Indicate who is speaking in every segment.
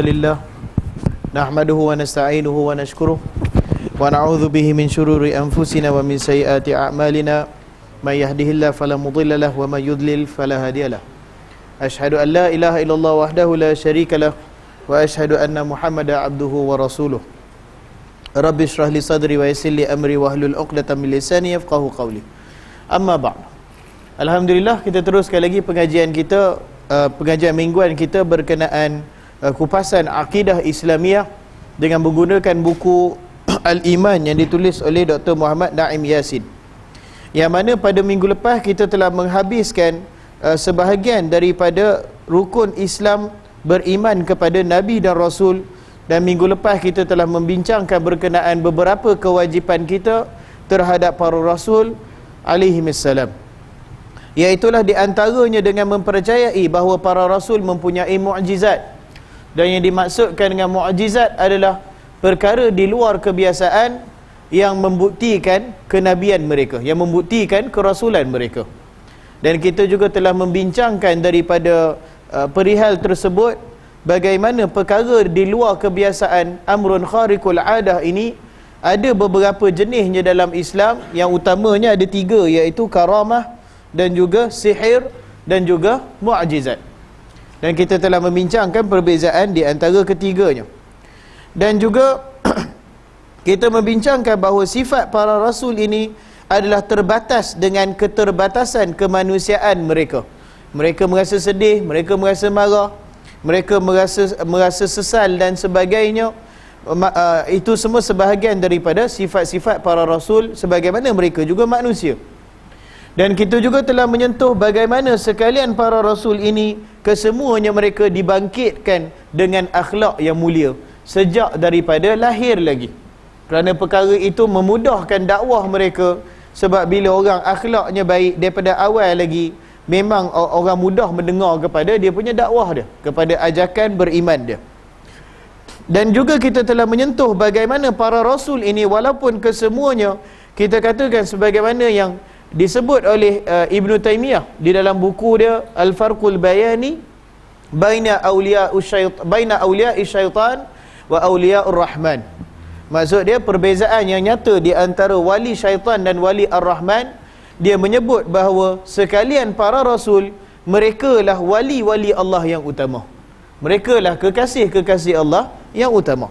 Speaker 1: Alhamdulillah nahmaduhu wa nasta'inuhu wa nashkuruh wa na'udzu bihi min shururi anfusina wa min sayyiati a'malina may yahdihillahu fala mudilla lahu wa may yudlil fala hadiyalah. Asyhadu an la ilaha illallah wahdahu la syarika lah wa asyhadu anna Muhammadan abduhu wa rasuluh. Rabbi shrah li sadri wa yassir li amri wahlul 'uqdatam min lisani yafqahu qawli. Amma ba'd. Alhamdulillah, kita teruskan lagi pengajian kita, pengajian mingguan kita berkenaan kupasan akidah Islamiah dengan menggunakan buku Al-Iman yang ditulis oleh Dr. Muhammad Naim Yassin, yang mana pada minggu lepas kita telah menghabiskan sebahagian daripada rukun Islam beriman kepada Nabi dan Rasul, dan minggu lepas kita telah membincangkan berkenaan beberapa kewajipan kita terhadap para Rasul alaihimissalam, iaitulah di antaranya dengan mempercayai bahawa para Rasul mempunyai mukjizat. Dan yang dimaksudkan dengan mukjizat adalah perkara di luar kebiasaan yang membuktikan kenabian mereka, yang membuktikan kerasulan mereka. Dan kita juga telah membincangkan daripada perihal tersebut, bagaimana perkara di luar kebiasaan amrun khariqul adah ini ada beberapa jenisnya dalam Islam. Yang utamanya ada 3, iaitu karamah dan juga sihir dan juga mukjizat. Dan kita telah membincangkan perbezaan di antara ketiganya. Dan juga kita membincangkan bahawa sifat para rasul ini adalah terbatas dengan keterbatasan kemanusiaan mereka. Mereka merasa sedih, mereka merasa marah, mereka merasa sesal dan sebagainya. Itu semua sebahagian daripada sifat-sifat para rasul, sebagaimana mereka juga manusia. Dan kita juga telah menyentuh bagaimana sekalian para rasul ini kesemuanya mereka dibangkitkan dengan akhlak yang mulia sejak daripada lahir lagi. Kerana perkara itu memudahkan dakwah mereka, sebab bila orang akhlaknya baik daripada awal lagi, memang orang mudah mendengar kepada dia punya dakwah dia, kepada ajakan beriman dia. Dan juga kita telah menyentuh bagaimana para rasul ini, walaupun kesemuanya kita katakan sebagaimana yang disebut oleh Ibn Taymiyah di dalam buku dia Al-Farqul Bayani baina awliya'i syaitan wa awliya'ur rahman. Maksud dia perbezaan yang nyata di antara wali syaitan dan wali ar-rahman. Dia menyebut bahawa sekalian para rasul, mereka lah wali-wali Allah yang utama, mereka lah kekasih-kekasih Allah yang utama.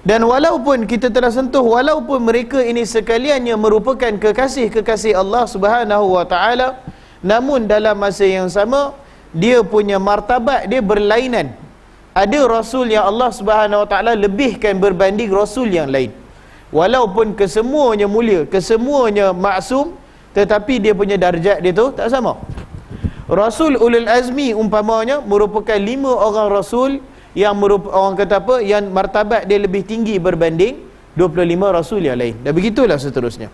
Speaker 1: Dan walaupun kita telah sentuh, walaupun mereka ini sekaliannya merupakan kekasih-kekasih Allah Subhanahu wa taala, namun dalam masa yang sama dia punya martabat dia berlainan. Ada rasul yang Allah Subhanahu wa taala lebihkan berbanding rasul yang lain. Walaupun kesemuanya mulia, kesemuanya maksum, tetapi dia punya darjat dia tu tak sama. Rasul ulul azmi umpamanya merupakan 5 orang rasul yang orang kata apa, yang martabat dia lebih tinggi berbanding 25 rasul yang lain, dan begitulah seterusnya.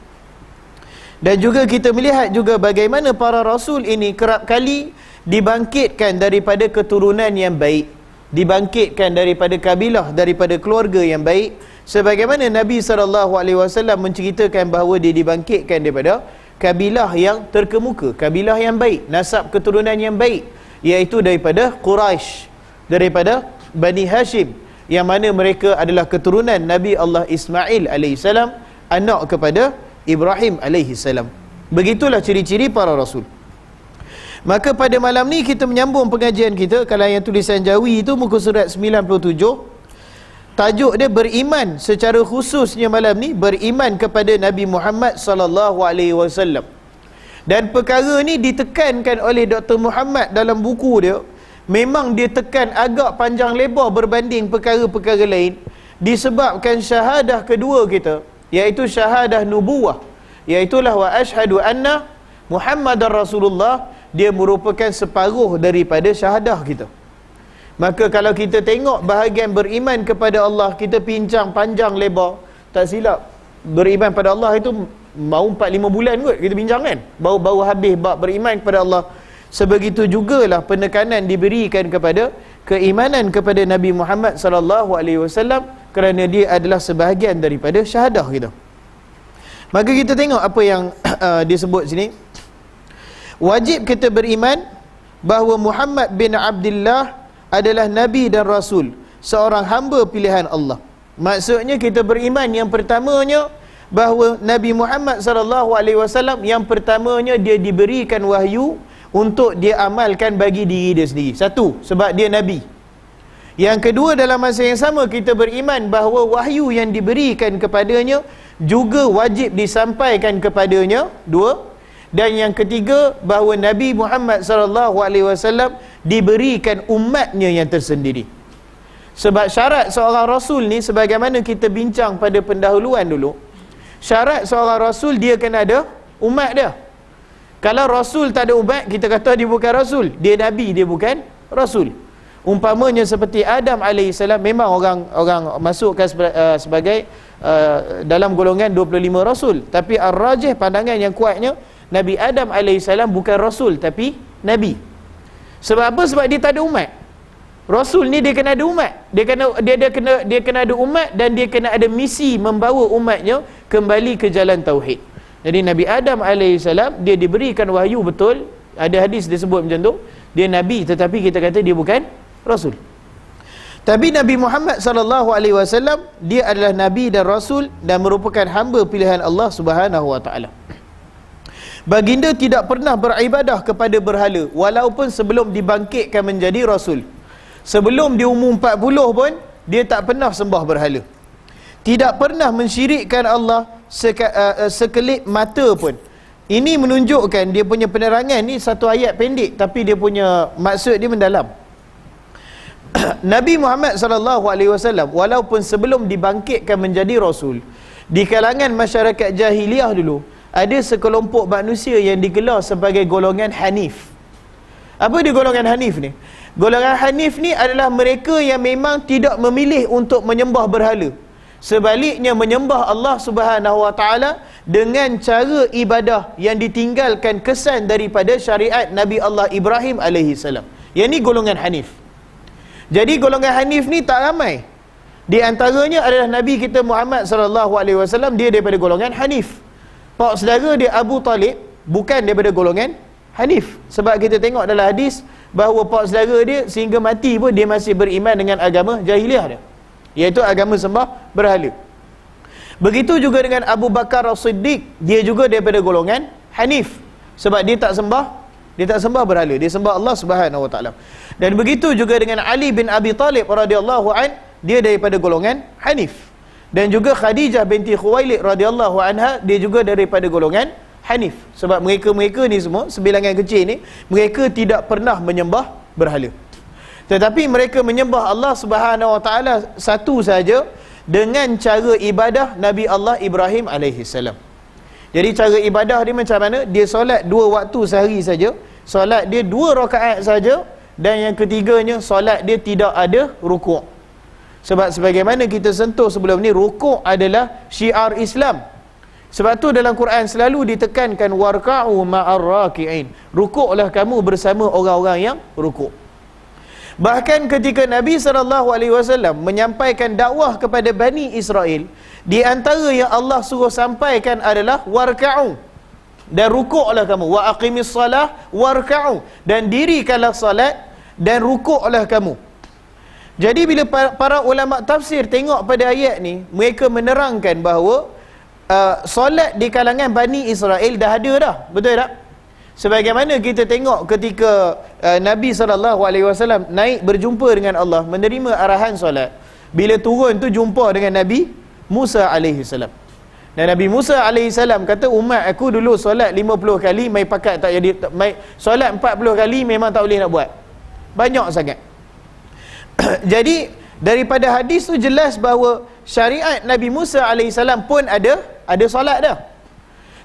Speaker 1: Dan juga kita melihat juga bagaimana para rasul ini kerap kali dibangkitkan daripada keturunan yang baik, dibangkitkan daripada kabilah, daripada keluarga yang baik, sebagaimana Nabi SAW menceritakan bahawa dia dibangkitkan daripada kabilah yang terkemuka, kabilah yang baik, nasab keturunan yang baik, iaitu daripada Quraisy, daripada Bani Hashim, yang mana mereka adalah keturunan Nabi Allah Ismail alaihissalam, anak kepada Ibrahim alaihissalam. Begitulah ciri-ciri para rasul. Maka pada malam ni kita menyambung pengajian kita, kalau yang tulisan Jawi itu muka surat 97. Tajuk dia beriman secara khususnya malam ni, beriman kepada Nabi Muhammad sallallahu alaihi wasallam. Dan perkara ni ditekankan oleh Dr. Muhammad dalam buku dia. Memang dia tekan agak panjang lebar berbanding perkara-perkara lain, disebabkan syahadah kedua kita, iaitu syahadah nubuwah, iaitulah wa asyhadu anna Muhammadar Rasulullah, dia merupakan separuh daripada syahadah kita. Maka kalau kita tengok bahagian beriman kepada Allah, kita pincang panjang lebar, tak silap beriman pada Allah itu mau 4-5 bulan kot kita bincang kan, baru habis bab beriman kepada Allah. Sebegitu jugalah penekanan diberikan kepada keimanan kepada Nabi Muhammad sallallahu alaihi wasallam, kerana dia adalah sebahagian daripada syahadah kita. Maka kita tengok apa yang disebut sini. Wajib kita beriman bahawa Muhammad bin Abdullah adalah Nabi dan Rasul seorang hamba pilihan Allah. Maksudnya kita beriman yang pertamanya bahawa Nabi Muhammad sallallahu alaihi wasallam yang pertamanya dia diberikan wahyu untuk dia amalkan bagi diri dia sendiri. Satu, sebab dia nabi. Yang kedua, dalam masa yang sama kita beriman bahawa wahyu yang diberikan kepadanya juga wajib disampaikan kepadanya. Dua. Dan yang ketiga, bahawa Nabi Muhammad sallallahu alaihi wasallam diberikan umatnya yang tersendiri. Sebab syarat seorang rasul ni, sebagaimana kita bincang pada pendahuluan dulu, syarat seorang rasul dia kena ada umat dia. Kalau rasul tak ada umat, kita kata dia bukan rasul. Dia nabi, dia bukan rasul. Umpamanya seperti Adam AS, memang orang masukkan sebagai dalam golongan 25 rasul. Tapi ar-rajih, pandangan yang kuatnya, Nabi Adam AS bukan rasul tapi nabi. Sebab apa? Sebab dia tak ada umat. Rasul ni dia kena ada umat. Dia kena ada umat, dan dia kena ada misi membawa umatnya kembali ke jalan tauhid. Jadi Nabi Adam AS dia diberikan wahyu, betul. Ada hadis disebut macam tu. Dia nabi, tetapi kita kata dia bukan rasul. Tapi Nabi Muhammad sallallahu alaihi wasallam dia adalah nabi dan rasul dan merupakan hamba pilihan Allah Subhanahu wa taala. Baginda tidak pernah beribadah kepada berhala walaupun sebelum dibangkitkan menjadi rasul. Sebelum dia umur 40 pun dia tak pernah sembah berhala. Tidak pernah mensyirikkan Allah sekelip mata pun. Ini menunjukkan dia punya penerangan ni satu ayat pendek, tapi dia punya maksud dia mendalam. Nabi Muhammad sallallahu alaihi wasallam walaupun sebelum dibangkitkan menjadi rasul, di kalangan masyarakat jahiliah dulu ada sekelompok manusia yang digelar sebagai golongan Hanif. Apa dia golongan Hanif ni? Golongan Hanif ni adalah mereka yang memang tidak memilih untuk menyembah berhala. Sebaliknya menyembah Allah Subhanahu wa taala dengan cara ibadah yang ditinggalkan kesan daripada syariat Nabi Allah Ibrahim alaihi salam. Yang ni golongan Hanif. Jadi golongan Hanif ni tak ramai. Di antaranya adalah Nabi kita Muhammad sallallahu alaihi wasallam, dia daripada golongan Hanif. Pak saudara dia Abu Talib bukan daripada golongan Hanif. Sebab kita tengok dalam hadis bahawa pak saudara dia sehingga mati pun dia masih beriman dengan agama jahiliah dia, iaitu agama sembah berhala. Begitu juga dengan Abu Bakar As-Siddiq, dia juga daripada golongan Hanif. Sebab dia tak sembah berhala, dia sembah Allah Subhanahu wa taala. Dan begitu juga dengan Ali bin Abi Talib radhiyallahu an, dia daripada golongan Hanif. Dan juga Khadijah binti Khuwailid radhiyallahu anha, dia juga daripada golongan Hanif. Sebab mereka ni semua, sebilangan kecil ni, mereka tidak pernah menyembah berhala. Tetapi mereka menyembah Allah Subhanahu wa taala satu saja, dengan cara ibadah Nabi Allah Ibrahim alaihi salam. Jadi cara ibadah dia macam mana? Dia solat 2 waktu sehari saja. Solat dia 2 rakaat saja, dan yang ketiganya solat dia tidak ada rukuk. Sebab sebagaimana kita sentuh sebelum ni, rukuk adalah syiar Islam. Sebab tu dalam Quran selalu ditekankan warka'u ma'ar raki'in. Rukuklah kamu bersama orang-orang yang rukuk. Bahkan ketika Nabi SAW menyampaikan dakwah kepada Bani Israel, di antara yang Allah suruh sampaikan adalah warka'u, dan rukuklah kamu, wa aqimis salah warka'u, dan dirikanlah salat dan rukuklah kamu. Jadi bila para ulama tafsir tengok pada ayat ni, mereka menerangkan bahawa solat di kalangan Bani Israel dah ada dah, betul tak? Sebagaimana kita tengok ketika Nabi SAW naik berjumpa dengan Allah, menerima arahan solat. Bila turun tu jumpa dengan Nabi Musa AS. Dan Nabi Musa AS kata, umat aku dulu solat 50 kali, mai pakat tak jadi, mai solat 40 kali memang tak boleh nak buat. Banyak sangat. Jadi daripada hadis tu jelas bahawa syariat Nabi Musa AS pun ada solat dah.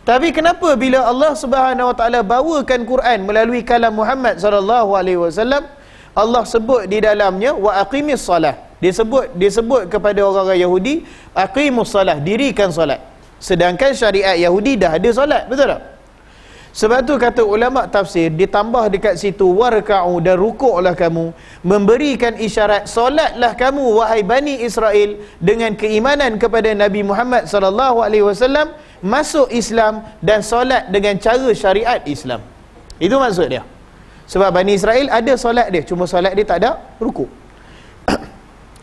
Speaker 1: Tapi kenapa bila Allah Subhanahu wa taala bawakan Quran melalui kalam Muhammad sallallahu alaihi wasallam, Allah sebut di dalamnya wa aqimis salah. Dia sebut kepada orang-orang Yahudi, aqimus salah, dirikan solat. Sedangkan syariat Yahudi dah ada solat, betul tak? Sebab tu kata ulama tafsir, ditambah dekat situ warka'u, dan rukuklah kamu, memberikan isyarat solatlah kamu wahai Bani Israel dengan keimanan kepada Nabi Muhammad sallallahu alaihi wasallam, masuk Islam dan solat dengan cara syariat Islam. Itu maksud dia. Sebab Bani Israel ada solat dia, cuma solat dia tak ada rukuk.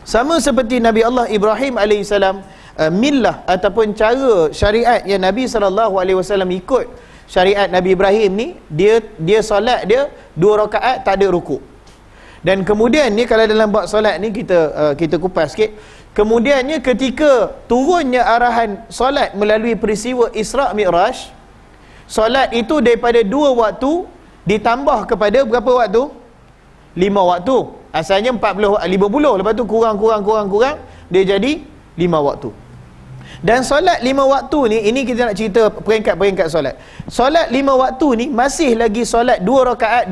Speaker 1: Sama seperti Nabi Allah Ibrahim alaihissalam, millah ataupun cara syariat yang Nabi SAW ikut, syariat Nabi Ibrahim ni, dia solat dia 2 rakaat tak ada rukuk. Dan kemudian ni kalau dalam bab solat ni kita kupas sikit. Kemudiannya ketika turunnya arahan solat melalui peristiwa Isra' Mi'raj, solat itu daripada 2 waktu ditambah kepada berapa waktu? 5 waktu. Asalnya 50, lepas tu kurang dia jadi 5 waktu. Dan solat 5 waktu ni, ini kita nak cerita peringkat-peringkat solat. Solat 5 waktu ni masih lagi solat 2 rakaat.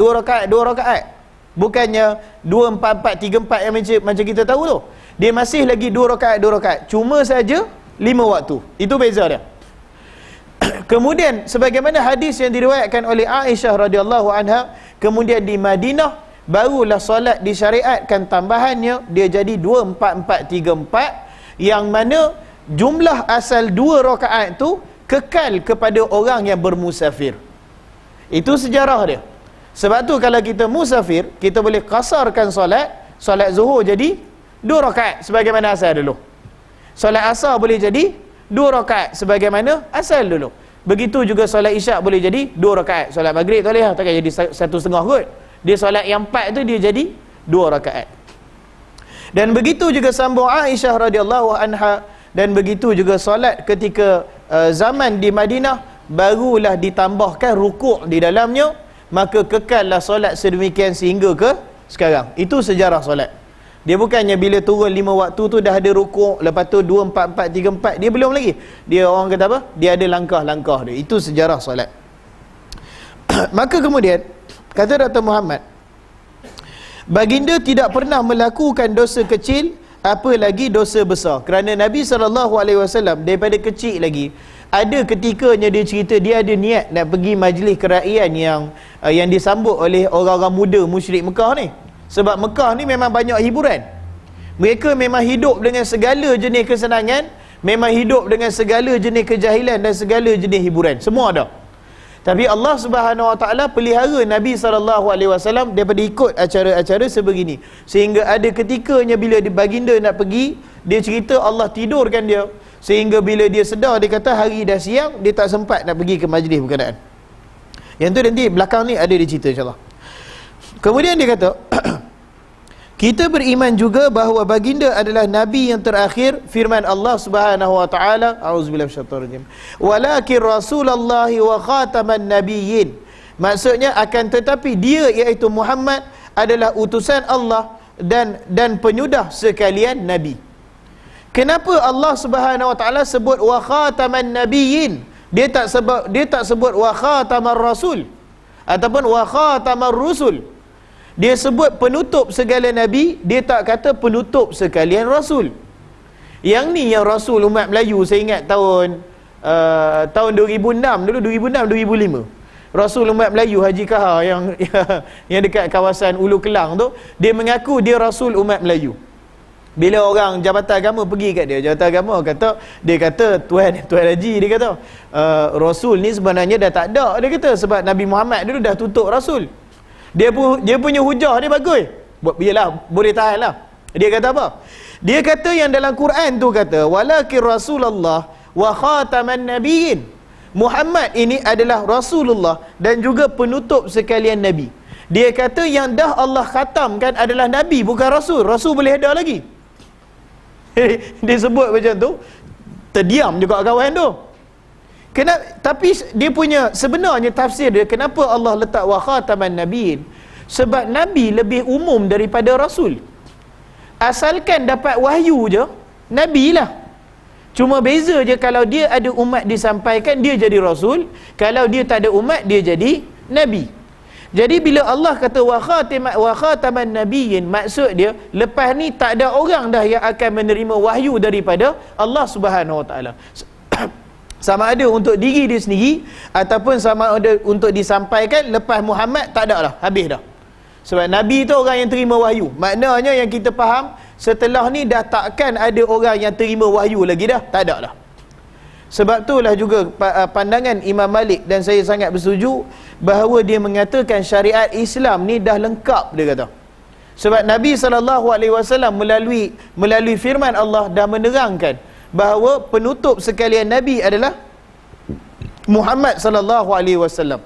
Speaker 1: Bukannya 2, 4, 4, 3, 4 yang macam kita tahu tu. Dia masih lagi 2 rakaat. Cuma saja 5 waktu. Itu beza dia. Kemudian sebagaimana hadis yang diriwayatkan oleh Aisyah radhiyallahu anha, kemudian di Madinah barulah solat disyariatkan tambahannya, dia jadi 2, 4, 4, 3, 4, yang mana jumlah asal 2 rakaat tu kekal kepada orang yang bermusafir. Itu sejarah dia. Sebab tu kalau kita musafir, kita boleh qasarkan solat zuhur jadi 2 rakaat sebagaimana asal dulu. Solat asar boleh jadi 2 rakaat sebagaimana asal dulu. Begitu juga solat isyak boleh jadi 2 rakaat. Solat maghrib tak boleh, takkan jadi 1,5 kot. Dia solat yang 4 tu dia jadi 2 rakaat. Dan begitu juga sambung Aisyah radhiyallahu anha, dan begitu juga solat ketika zaman di Madinah barulah ditambahkan rukuk di dalamnya, maka kekallah solat sedemikian sehingga ke sekarang. Itu sejarah solat. Dia bukannya bila turun 5 waktu tu dah ada rukuk, lepas tu 2, 4, 4, 3, 4, dia belum lagi. Dia orang kata apa? Dia ada langkah-langkah dia. Itu sejarah solat. Maka kemudian kata Dr. Muhammad, baginda tidak pernah melakukan dosa kecil, apa lagi dosa besar. Kerana Nabi SAW daripada kecil lagi, ada ketikanya dia cerita dia ada niat nak pergi majlis keraian yang disambut oleh orang-orang muda musyrik Mekah ni. Sebab Mekah ni memang banyak hiburan. Mereka memang hidup dengan segala jenis kesenangan, memang hidup dengan segala jenis kejahilan dan segala jenis hiburan. Semua ada. Tapi Allah Subhanahu Wa Taala pelihara Nabi SAW daripada ikut acara-acara sebegini. Sehingga ada ketikanya bila baginda nak pergi, dia cerita Allah tidurkan dia. Sehingga bila dia sedar, dia kata hari dah siang, dia tak sempat nak pergi ke majlis berkenaan. Yang tu nanti belakang ni ada dia cerita insyaAllah. Kemudian dia kata, kita beriman juga bahawa baginda adalah Nabi yang terakhir. Firman Allah Subhanahu Wa Taala, a'udzubillahi minasyaitonir rajim, walakin Rasulullah wa khataman nabiyyin. Maksudnya akan tetapi dia iaitu Muhammad adalah utusan Allah dan penyudah sekalian nabi. Kenapa Allah Subhanahu Wa Taala sebut wa khataman nabiyyin? Dia tak sebut wa khatamar rasul ataupun wa khatamar rusul. Dia sebut penutup segala nabi, dia tak kata penutup sekalian rasul. Yang ni yang rasul umat Melayu, saya ingat tahun 2006 dulu, 2005 rasul umat Melayu Haji Kahar yang dekat kawasan Ulu Kelang tu, dia mengaku dia rasul umat Melayu. Bila orang Jabatan Agama pergi kat dia, Jabatan Agama dia kata Tuan Haji, dia kata rasul ni sebenarnya dah tak ada, dia kata, sebab Nabi Muhammad dulu dah tutup rasul. Dia punya hujah dia bagus. Biarlah, boleh tahan lah. Dia kata apa? Dia kata yang dalam Quran tu kata walakin Rasulullah wa khataman nabiyyin. Muhammad ini adalah Rasulullah dan juga penutup sekalian nabi. Dia kata yang dah Allah khatamkan adalah nabi, bukan rasul. Rasul boleh ada lagi. Dia sebut macam tu, terdiam juga kawan tu. Tapi dia punya sebenarnya tafsir dia, kenapa Allah letak wa khataman nabiyyin? Sebab nabi lebih umum daripada rasul. Asalkan dapat wahyu je, nabi lah. Cuma beza je, kalau dia ada umat disampaikan, dia jadi rasul. Kalau dia tak ada umat, dia jadi nabi. Jadi bila Allah kata wa khataman nabiyyin, maksud dia lepas ni tak ada orang dah yang akan menerima wahyu daripada Allah Subhanahu Wa Taala. Sama ada untuk diri dia sendiri ataupun sama ada untuk disampaikan lepas Muhammad, tak ada lah, habis dah. Sebab Nabi tu orang yang terima wahyu. Maknanya yang kita faham, setelah ni dah takkan ada orang yang terima wahyu lagi dah, tak ada lah. Sebab itulah juga pandangan Imam Malik, dan saya sangat bersetuju, bahawa dia mengatakan syariat Islam ni dah lengkap, dia kata. Sebab Nabi SAW melalui firman Allah dah menerangkan bahawa penutup sekalian Nabi adalah Muhammad SAW.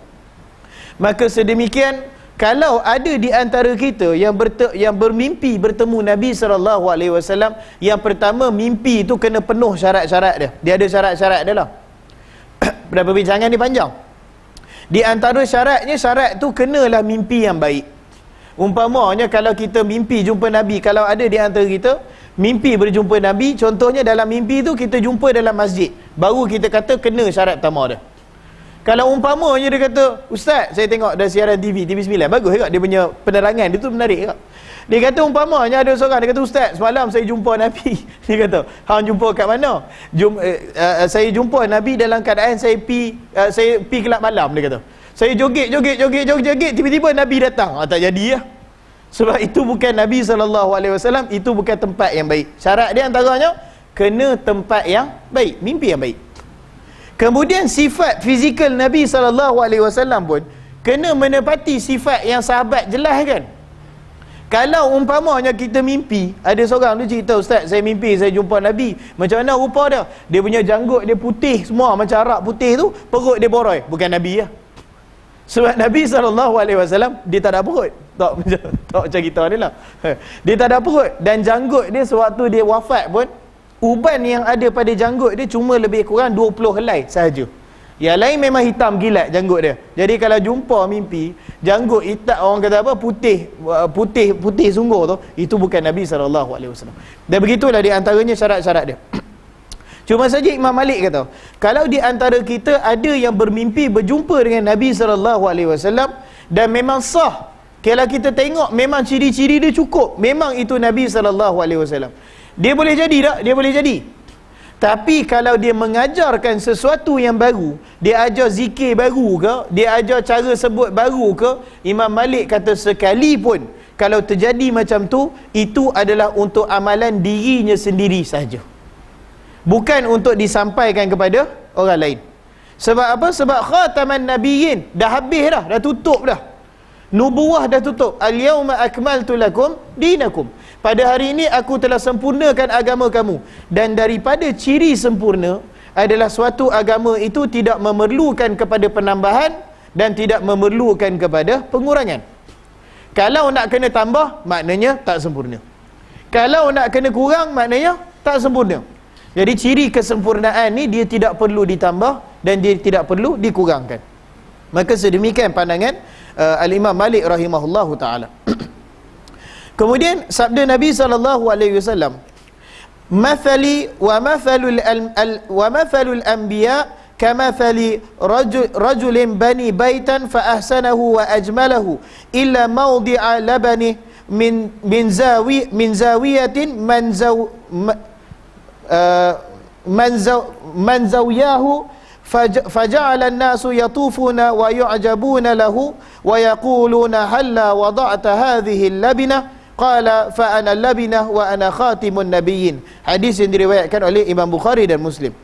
Speaker 1: Maka sedemikian, kalau ada di antara kita yang bermimpi bertemu Nabi SAW, yang pertama, mimpi itu kena penuh syarat-syarat dia. Dia ada syarat-syarat dia lah. Dah perbincangan ni panjang. Di antara syaratnya, syarat tu kenalah mimpi yang baik. Umpamanya kalau kita mimpi jumpa Nabi, kalau ada di antara kita mimpi berjumpa Nabi, contohnya dalam mimpi tu kita jumpa dalam masjid, baru kita kata kena syarat pertama dia. Kalau umpamanya dia kata, Ustaz, saya tengok dah siaran TV9, bagus juga dia punya penerangan dia tu, menarik juga. Dia kata umpamanya ada seorang, dia kata, Ustaz, semalam saya jumpa Nabi. Dia kata, hang jumpa kat mana? Saya jumpa Nabi dalam keadaan saya pi kelab malam, dia kata. Saya joget, tiba-tiba Nabi datang. Tak jadi lah. Sebab itu bukan Nabi SAW, itu bukan tempat yang baik. Syarat dia antaranya, kena tempat yang baik, mimpi yang baik. Kemudian sifat fizikal Nabi SAW pun kena menepati sifat yang sahabat jelaskan. Kalau umpamanya kita mimpi, ada seorang tu cerita, Ustaz, saya mimpi saya jumpa Nabi. Macam mana rupa dia? Dia punya janggut dia putih semua, macam arak putih tu, perut dia boroi. Bukan Nabi lah. Sebab Nabi SAW, dia tak ada perut. Tak macam kita ni lah. Dia tak ada perut. Dan janggut dia sewaktu dia wafat pun, uban yang ada pada janggut dia cuma lebih kurang 20 helai sahaja. Yang lain memang hitam gilat janggut dia. Jadi kalau jumpa mimpi janggut hitam, orang kata apa, putih sungguh tu, itu bukan Nabi SAW. Dan begitulah di antaranya syarat-syarat dia. Cuma saja Imam Malik kata, kalau di antara kita ada yang bermimpi berjumpa dengan Nabi SAW dan memang sah, kalau kita tengok memang ciri-ciri dia cukup, memang itu Nabi SAW, dia boleh jadi tak? Dia boleh jadi. Tapi kalau dia mengajarkan sesuatu yang baru, dia ajar zikir baru ke, dia ajar cara sebut baru ke, Imam Malik kata sekalipun kalau terjadi macam tu, itu adalah untuk amalan dirinya sendiri sahaja, bukan untuk disampaikan kepada orang lain. Sebab apa? Sebab khataman nabiyyin dah habis dah tutup dah. Nubuwah dah tutup. Al-yawma akmaltu lakum dinakum. Pada hari ini aku telah sempurnakan agama kamu. Dan daripada ciri sempurna adalah suatu agama itu tidak memerlukan kepada penambahan dan tidak memerlukan kepada pengurangan. Kalau nak kena tambah, maknanya tak sempurna. Kalau nak kena kurang, maknanya tak sempurna. Jadi ciri kesempurnaan ni dia tidak perlu ditambah dan dia tidak perlu dikurangkan. Maka sedemikian pandangan Al-Imam Malik rahimahullahu ta'ala. Kemudian sabda Nabi SAW, Mathali wa mathalul anbiya kamathali rajulin bani baitan fa ahsanahu wa ajmalahu illa mawdi'a labani min zawiyatin man zawiyahu faja'ala an-nasu yatufuna wa yu'jabuna lahu wa yaquluna halla wada'ta hadhihi al-labina qala fa ana al-labina wa ana khatimun nabiyyin. Hadis yang diriwayatkan oleh Imam Bukhari dan Muslim.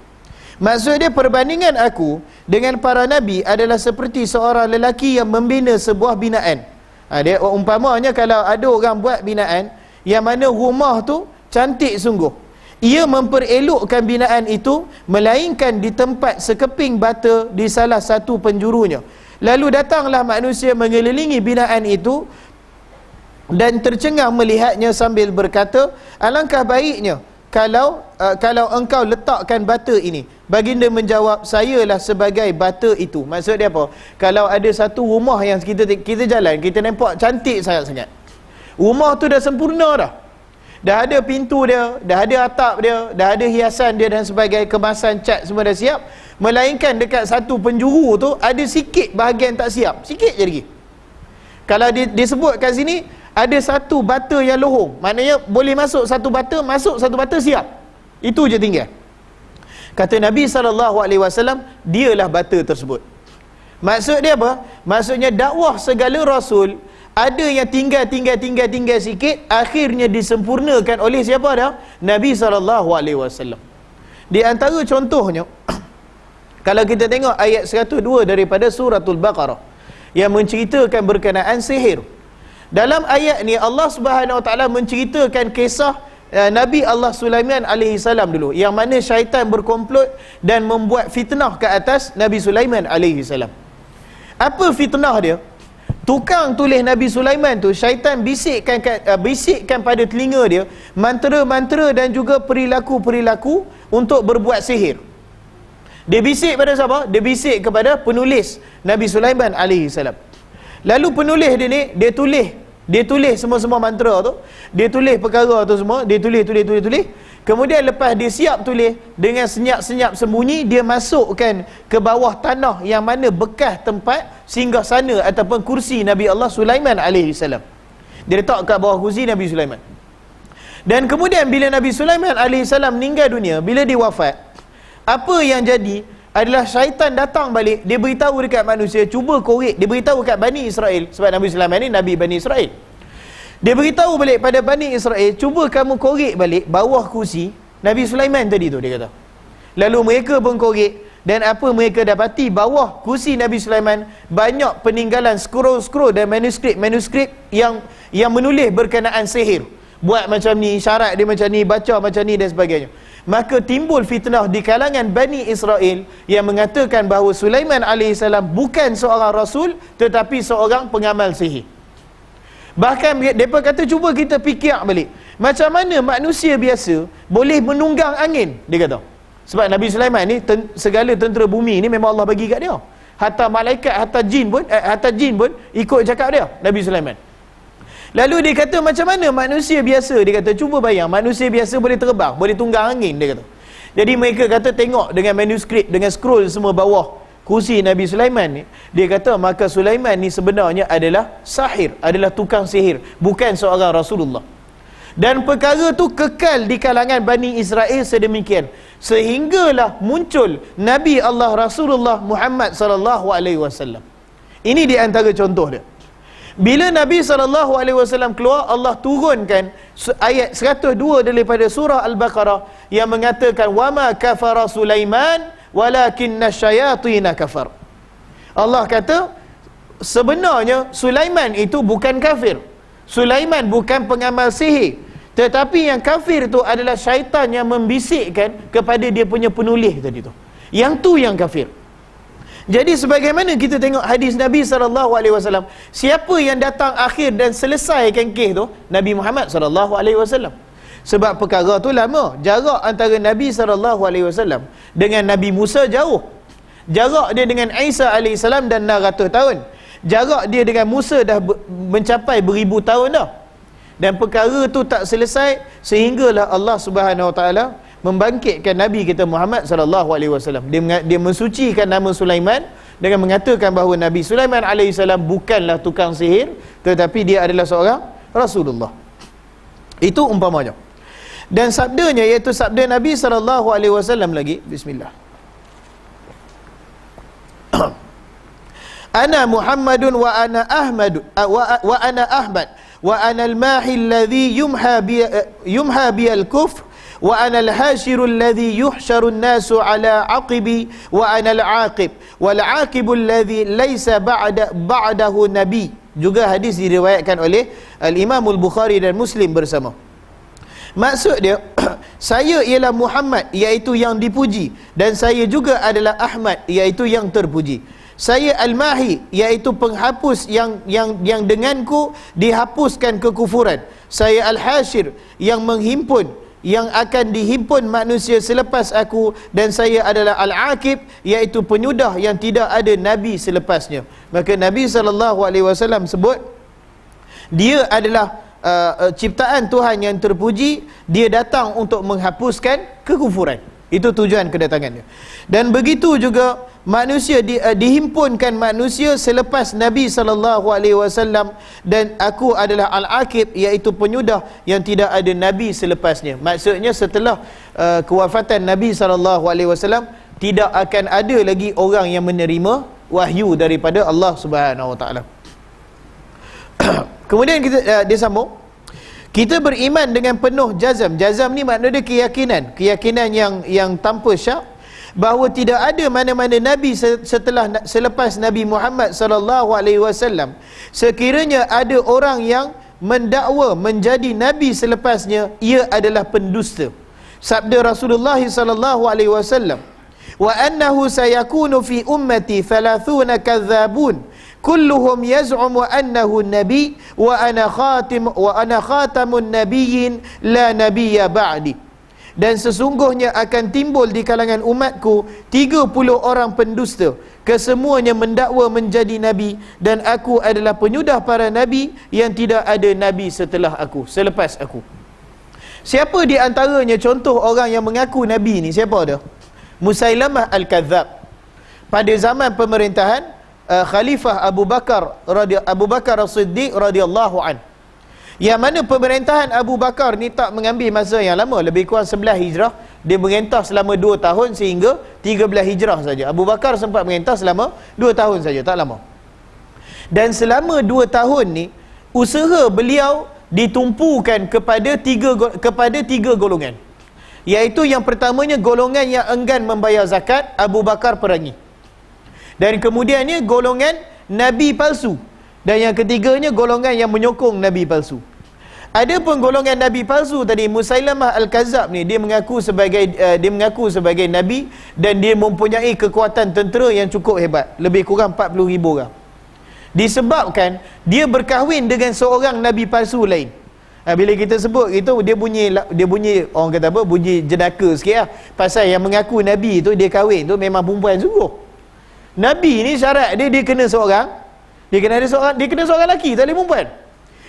Speaker 1: Maksudnya perbandingan aku dengan para nabi adalah seperti seorang lelaki yang membina sebuah binaan. Dia umpamanya kalau ada orang buat binaan yang mana rumah tu cantik sungguh, ia memperelokkan binaan itu melainkan di tempat sekeping bata di salah satu penjurunya. Lalu datanglah manusia mengelilingi binaan itu dan tercengang melihatnya sambil berkata, alangkah baiknya kalau engkau letakkan bata ini. Baginda menjawab, sayalah sebagai bata itu. Maksud dia apa? Kalau ada satu rumah yang kita jalan, kita nampak cantik sangat-sangat, rumah tu dah sempurna dah ada pintu dia, dah ada atap dia, dah ada hiasan dia dan sebagainya, kemasan, cat semua dah siap. Melainkan dekat satu penjuru tu ada sikit bahagian tak siap, sikit je lagi. Kalau disebut kat sini ada satu bata yang lohong, maknanya boleh masuk satu bata siap, itu je tinggal. Kata Nabi SAW, dialah bata tersebut. Maksud dia apa? Maksudnya dakwah segala rasul ada yang tinggal sikit, akhirnya disempurnakan oleh siapa dah? Nabi SAW. Di antara contohnya, kalau kita tengok ayat 102 daripada suratul Baqarah yang menceritakan berkenaan sihir. Dalam ayat ni Allah Subhanahu Wa Taala menceritakan kisah Nabi Allah Sulaiman alaihi salam dulu, yang mana syaitan berkomplot dan membuat fitnah ke atas Nabi Sulaiman alaihi salam. Apa fitnah dia? Tukang tulis Nabi Sulaiman tu, syaitan bisikkan pada telinga dia mantra-mantra dan juga perilaku-perilaku untuk berbuat sihir. Dia bisik pada siapa? Dia bisik kepada penulis Nabi Sulaiman alaihi salam. Lalu penulis dia ni, dia tulis semua mantra tu, dia tulis perkara tu semua, dia tulis. Kemudian lepas dia siap tulis, dengan senyap-senyap sembunyi, dia masukkan ke bawah tanah yang mana bekas tempat singgasana ataupun kursi Nabi Allah Sulaiman alaihi salam. Dia letak kat bawah kursi Nabi Sulaiman. Dan kemudian bila Nabi Sulaiman alaihi salam meninggal dunia, bila dia wafat, apa yang jadi adalah syaitan datang balik, dia beritahu dekat manusia, cuba korek, dia beritahu kat Bani Israel, sebab Nabi Sulaiman ni Nabi Bani Israel. Dia beritahu balik pada Bani Israel, cuba kamu korek balik bawah kursi Nabi Sulaiman tadi tu, dia kata. Lalu mereka pun korek, dan apa mereka dapati, bawah kursi Nabi Sulaiman banyak peninggalan scroll-scroll dan manuskrip yang menulis berkenaan sihir. Buat macam ni, syarat dia macam ni, baca macam ni dan sebagainya. Maka timbul fitnah di kalangan Bani Israel yang mengatakan bahawa Sulaiman AS bukan seorang rasul tetapi seorang pengamal sihir. Bahkan mereka kata, cuba kita fikir balik, macam mana manusia biasa boleh menunggang angin, dia kata. Sebab Nabi Sulaiman ni segala tentera bumi ni memang Allah bagi kat dia. Hatta malaikat, hatta jin pun ikut cakap dia, Nabi Sulaiman. Lalu dia kata, macam mana manusia biasa, dia kata, cuba bayang, manusia biasa boleh terbang, boleh tunggang angin, dia kata. Jadi mereka kata, tengok dengan manuskrip, dengan scroll semua bawah kursi Nabi Sulaiman ni, dia kata, maka Sulaiman ni sebenarnya adalah sahir, adalah tukang sihir, bukan seorang Rasulullah. Dan perkara tu kekal di kalangan Bani Israel sedemikian, sehinggalah muncul Nabi Allah Rasulullah Muhammad SAW. Ini di antara contoh dia. Bila Nabi SAW keluar, Allah turunkan ayat 102 daripada surah Al-Baqarah yang mengatakan, wama kafara Sulaiman walakinna syayatina kafar. Allah kata, sebenarnya Sulaiman itu bukan kafir, Sulaiman bukan pengamal sihir, tetapi yang kafir tu adalah syaitan yang membisikkan kepada dia punya penulis tadi tu. Yang tu yang kafir. Jadi sebagaimana kita tengok hadis Nabi SAW, siapa yang datang akhir dan selesaikan kes tu? Nabi Muhammad SAW. Sebab perkara tu lama. Jarak antara Nabi SAW dengan Nabi Musa jauh. Jarak dia dengan Isa AS dan 600 tahun. Jarak dia dengan Musa dah mencapai beribu tahun dah. Dan perkara tu tak selesai sehinggalah Allah Subhanahu Wa Taala membangkitkan Nabi kita Muhammad SAW. Dia mensucikan nama Sulaiman dengan mengatakan bahawa Nabi Sulaiman alaihissalam bukanlah tukang sihir, tetapi dia adalah seorang Rasulullah. Itu umpamanya. Dan sabdanya, iaitu sabda Nabi SAW lagi, bismillah. Ana Muhammadun wa ana Ahmad wa ana Ahmad wa ana al-mahi alladhi yumha bi al-kufr wa ana al-hashiru alladhi yuhsharu an-nasu ala aqibi wa ana al-aqib wal aqibu alladhi laysa ba'dahu nabi. Juga hadis diriwayatkan oleh al-Imam al-Bukhari dan Muslim bersama. Maksud dia, saya ialah Muhammad, iaitu yang dipuji, dan saya juga adalah Ahmad, iaitu yang terpuji. Saya Al-Mahi, iaitu penghapus yang denganku dihapuskan kekufuran. Saya Al-Hashir, yang menghimpun, yang akan dihimpun manusia selepas aku. Dan saya adalah Al-Aqib, iaitu penyudah yang tidak ada Nabi selepasnya. Maka Nabi SAW sebut, dia adalah ciptaan Tuhan yang terpuji. Dia datang untuk menghapuskan kekufuran. Itu tujuan kedatangannya. Dan begitu juga manusia dihimpunkan manusia selepas Nabi SAW, dan aku adalah Al-Aqib, iaitu penyudah yang tidak ada Nabi selepasnya. Maksudnya setelah kewafatan Nabi SAW, tidak akan ada lagi orang yang menerima wahyu daripada Allah Subhanahu Wa Taala. Kemudian dia sambung, kita beriman dengan penuh jazam. Jazam ni makna dia keyakinan yang tanpa syak, bahawa tidak ada mana-mana nabi selepas Nabi Muhammad sallallahu alaihi wasallam, sekiranya ada orang yang mendakwa menjadi nabi selepasnya, ia adalah pendusta. Sabda Rasulullah sallallahu alaihi wasallam, wa annahu sayakunu fi ummati 30 kadzabun kulluhum yaz'umu annahu nabi wa ana khatamun nabiyyin la nabiyya ba'di. Dan sesungguhnya akan timbul di kalangan umatku 30 orang pendusta, kesemuanya mendakwa menjadi nabi, dan aku adalah penyudah para nabi yang tidak ada nabi setelah aku, selepas aku. Siapa di antaranya contoh orang yang mengaku nabi ni? Siapa dia? Musailamah Al-Kadzab. Pada zaman pemerintahan Khalifah Abu Bakar As-Siddiq radhiyallahu an. Yang mana pemerintahan Abu Bakar ni tak mengambil masa yang lama, lebih kurang 11 hijrah. Dia merintah selama 2 tahun sehingga 13 hijrah saja. Abu Bakar sempat merintah selama 2 tahun saja, tak lama. Dan selama 2 tahun ni, usaha beliau ditumpukan kepada tiga golongan. Iaitu yang pertamanya golongan yang enggan membayar zakat, Abu Bakar perangi. Dan kemudiannya golongan nabi palsu. Dan yang ketiganya golongan yang menyokong nabi palsu. Adapun golongan nabi palsu tadi, Musailamah Al-Kadzab ni, dia mengaku sebagai nabi dan dia mempunyai kekuatan tentera yang cukup hebat, lebih kurang 40,000 orang. Disebabkan dia berkahwin dengan seorang nabi palsu lain. Bila kita sebut itu, dia bunyi orang kata apa, bunyi jenaka sikit lah. Pasal yang mengaku nabi tu, dia kahwin tu memang perempuan sungguh. Nabi ni syarat dia kena seorang, dia kena seorang lelaki, tak boleh perempuan.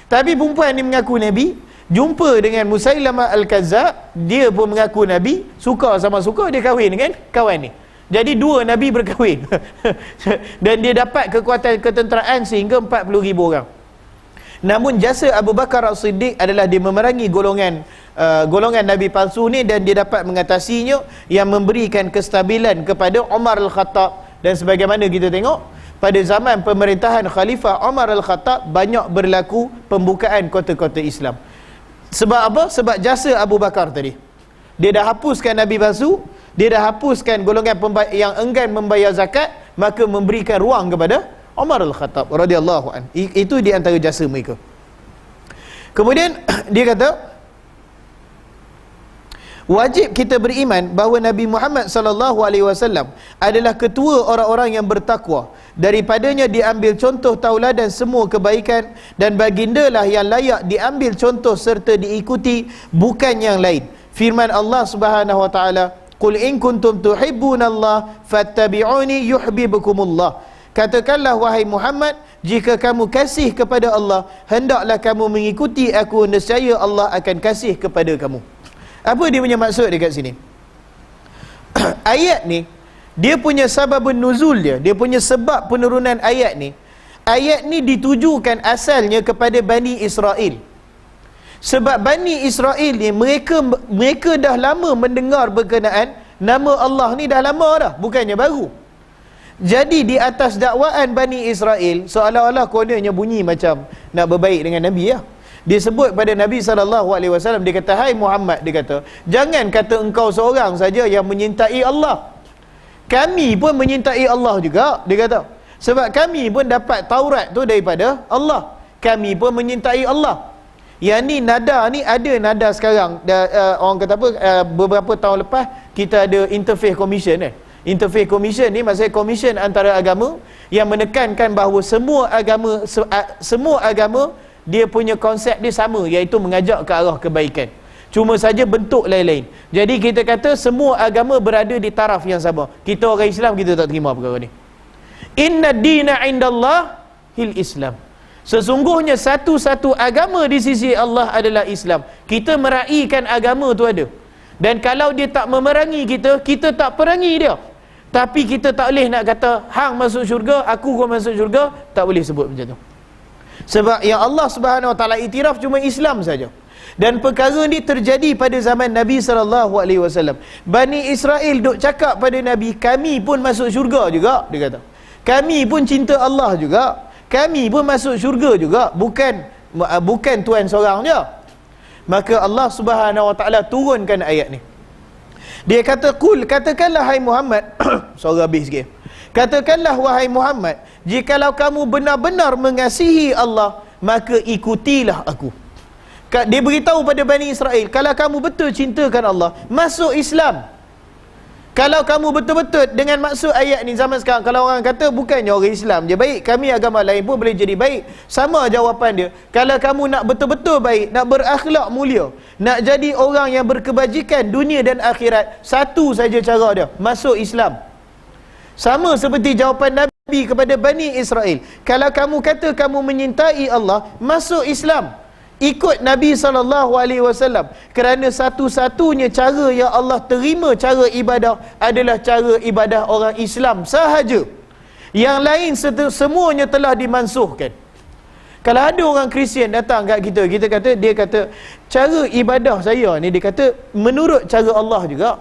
Speaker 1: Tapi perempuan ni mengaku nabi, jumpa dengan Musailamah Al-Kadzab, dia pun mengaku nabi, suka sama suka, dia kahwin dengan kawan ni. Jadi 2 nabi berkahwin. Dan dia dapat kekuatan ketenteraan sehingga 40,000 orang. Namun jasa Abu Bakar As-Siddiq adalah dia memerangi golongan nabi palsu ni, dan dia dapat mengatasinya, yang memberikan kestabilan kepada Umar Al-Khattab. Dan sebagaimana kita tengok, pada zaman pemerintahan Khalifah Umar Al-Khattab, banyak berlaku pembukaan kota-kota Islam. Sebab apa? Sebab jasa Abu Bakar tadi. Dia dah hapuskan nabi palsu, dia dah hapuskan golongan yang enggan membayar zakat, maka memberikan ruang kepada Umar Al-Khattab radhiyallahu an. Itu di antara jasa mereka. Kemudian dia kata, wajib kita beriman bahawa Nabi Muhammad sallallahu alaihi wasallam adalah ketua orang-orang yang bertakwa. Daripadanya diambil contoh tauladan semua kebaikan, dan bagindalah yang layak diambil contoh serta diikuti, bukan yang lain. Firman Allah Subhanahu wa taala, "Qul in kuntum tuhibbunallah fattabi'uni yuhibbukumullah." Katakanlah wahai Muhammad, jika kamu kasih kepada Allah, hendaklah kamu mengikuti aku, nescaya Allah akan kasih kepada kamu. Apa dia punya maksud dekat sini? Ayat ni, dia punya sababun nuzul dia punya sebab penurunan ayat ni. Ayat ni ditujukan asalnya kepada Bani Israel. Sebab Bani Israel ni, mereka dah lama mendengar berkenaan nama Allah ni, dah lama dah, bukannya baru. Jadi di atas dakwaan Bani Israel, seolah-olah kononnya bunyi macam nak berbaik dengan Nabi ya. Dia sebut pada Nabi SAW, dia kata, hai Muhammad, dia kata, jangan kata engkau seorang saja yang menyintai Allah. Kami pun menyintai Allah juga, dia kata. Sebab kami pun dapat Taurat tu daripada Allah. Kami pun menyintai Allah. Yang ni nada ni, ada nada sekarang. Orang kata apa, beberapa tahun lepas kita ada Interfaith Commission Interfaith Commission ni maksudnya komisen antara agama yang menekankan bahawa semua agama dia punya konsep dia sama, iaitu mengajak ke arah kebaikan. Cuma saja bentuk lain-lain. Jadi kita kata semua agama berada di taraf yang sama. Kita orang Islam, kita tak terima perkara ni. Inna dina indallah hil Islam. Sesungguhnya satu-satu agama di sisi Allah adalah Islam. Kita meraihkan agama tu ada. Dan kalau dia tak memerangi kita, kita tak perangi dia. Tapi kita tak boleh nak kata hang masuk syurga, aku kau masuk syurga, tak boleh sebut macam tu. Sebab yang Allah Subhanahu Wa Taala iktiraf cuma Islam saja. Dan perkara ni terjadi pada zaman Nabi SAW. Bani Israel duk cakap pada Nabi, kami pun masuk syurga juga, dia kata. Kami pun cinta Allah juga. Kami pun masuk syurga juga. Bukan Tuhan seorang je. Maka Allah Subhanahu Wa Taala turunkan ayat ni. Dia kata, katakanlah hai Muhammad. Suara habis sikit. Katakanlah wahai Muhammad, jikalau kamu benar-benar mengasihi Allah, maka ikutilah aku. Dia beritahu pada Bani Israel, kalau kamu betul cintakan Allah, masuk Islam. Kalau kamu betul-betul, dengan maksud ayat ni zaman sekarang, kalau orang kata bukannya orang Islam je baik, kami agama lain pun boleh jadi baik. Sama jawapan dia. Kalau kamu nak betul-betul baik, nak berakhlak mulia, nak jadi orang yang berkebajikan dunia dan akhirat, satu saja cara dia, masuk Islam. Sama seperti jawapan Nabi kepada Bani Israel. Kalau kamu kata kamu menyintai Allah, masuk Islam. Ikut Nabi SAW. Kerana satu-satunya cara yang Allah terima cara ibadah adalah cara ibadah orang Islam sahaja. Yang lain semuanya telah dimansuhkan. Kalau ada orang Kristian datang kat kita, dia kata cara ibadah saya ni, dia kata menurut cara Allah juga.